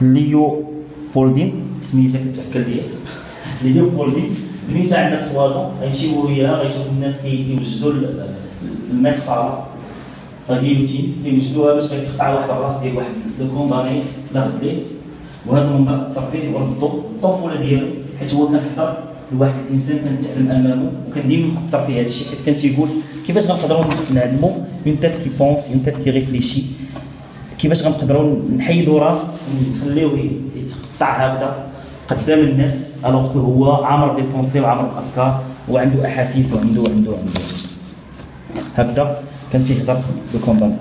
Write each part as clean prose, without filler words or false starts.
ليوبولدين سميتها كتأكد ليا ليوبولدين. ملي عندك 3 غيمشيو وياها غيشوف الناس كيوجدوا المقصله غيوتين كيوجدوها باش غتقطع واحد الراس ديال واحد لو كونداني لا غد ليه، وهذا المنظر اثر فيه وردو الطفوله ديالو، حيت هو كنحضر لواحد الانسان كنتعلم امامه وكان ديما مأثر فيه هذا الشيء، حيت كان تيقول كيفاش غنقدروا نعلموا اون تيت كي بونس اون تيت كي ريفليشي، كيفاش غنقدروا نحيدوا راس ونخليوه يتقطع هكذا قدام الناس الوغ كو هو عامر دي بونسي وعامر بالافكار وعنده احاسيس وعنده هكذا كان تيهضر بالكونداني.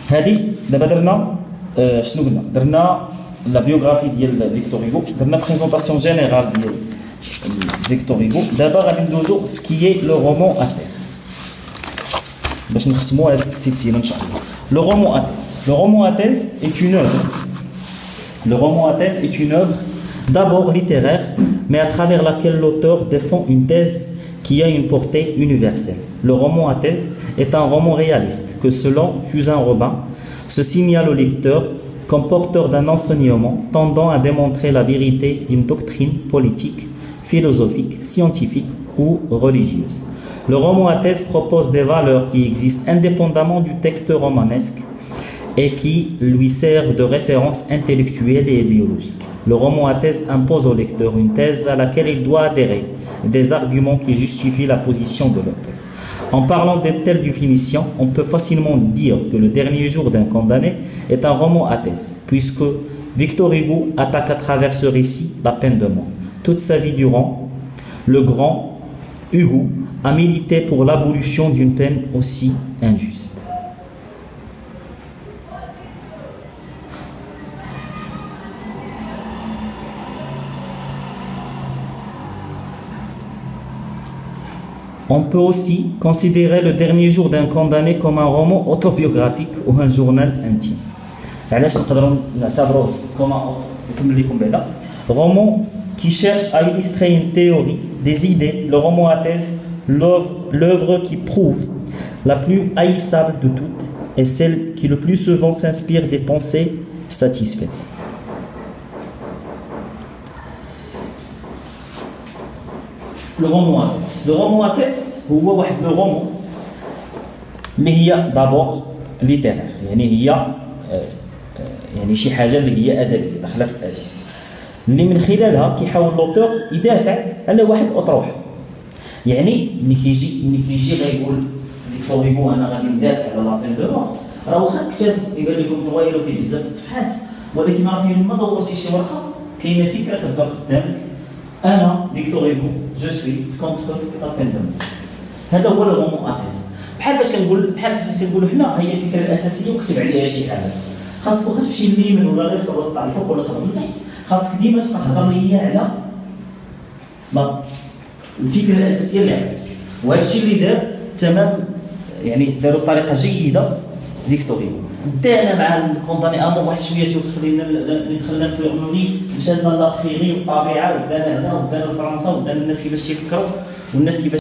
هذه دابا درنا شنو قلنا؟ درنا لا بيوغرافي ديال فيكتور هيغو، درنا بريزونطاسيون جينيرال ديال فيكتور هيغو. دابا غادي ندوزو سكيي لو رومون اتيس باش نختموا هذه السلسله ان شاء الله. Le roman Athès. Le roman Athès est une œuvre. Le roman Athès est une œuvre d'abord littéraire, mais à travers laquelle l'auteur défend une thèse qui a une portée universelle. Le roman Athès est un roman réaliste que, selon Fusain Robin, se signale au lecteur comme porteur d'un enseignement tendant à démontrer la vérité d'une doctrine politique, philosophique, scientifique ou religieuse. Le roman Athès propose des valeurs qui existent indépendamment du texte romanesque et qui lui servent de référence intellectuelle et idéologique. Le roman Athès impose au lecteur une thèse à laquelle il doit adhérer, des arguments qui justifient la position de l'auteur. En parlant de telle définition, on peut facilement dire que Le Dernier jour d'un condamné est un roman Athès, puisque Victor Hugo attaque à travers ce récit la peine de mort. Toute sa vie durant, le grand Hugo a milité pour l'abolition d'une peine aussi injuste. On peut aussi considérer Le Dernier jour d'un condamné comme un roman autobiographique ou un journal intime. علاش نقدروا نعتبروه كما نكمل لكم بعدا roman qui cherche à illustrer une théorie, des idées. Le roman Athès, l'œuvre qui prouve la plus haïssable de toutes est celle qui le plus souvent s'inspire des pensées satisfaites. Le roman Athès. Le roman Athès هو واحد لو رومون اللي هي دابور ليتيرير، يعني شي حاجه اللي هي ادبيه داخله في الادب، اللي من خلالها كيحاول لوتور يدافع على واحد اطروحه. يعني ملي كيجي غيقول فيكتور هيغو انا غادي ندافع على لا بين دو مور، راه واخا كتاب يبان لكم طويل وفيه بزاف الصفحات، ولكن راه فين ما دورتي شي ورقه كاينه فكره كتدور قدامك. انا فيكتور هيغو جو سوي كونتر لا بين دو مور. هذا هو لو رومون اتيس. بحال فاش كنقولوا حنا هي الفكره الاساسيه وكتب عليها شي حاجه. خاصك واخا تمشي اليمين ولا اليسار ولا تطلع الفوق ولا تهبط لتحت، خاصك ديما تبقى تهضر ليا على الفكره الاساسيه اللي عندك. وهذا الشيء اللي دار تمام، يعني داروا بطريقه جيده فيكتور هيغو. بدانا مع الكونداني امور واحد شويه توصل لنا اللي دخلنا في الغنوني، مشينا لابخيغي والطبيعه ودانا هنا ودانا لفرنسا ودانا الناس كيفاش تيفكروا والناس كيفاش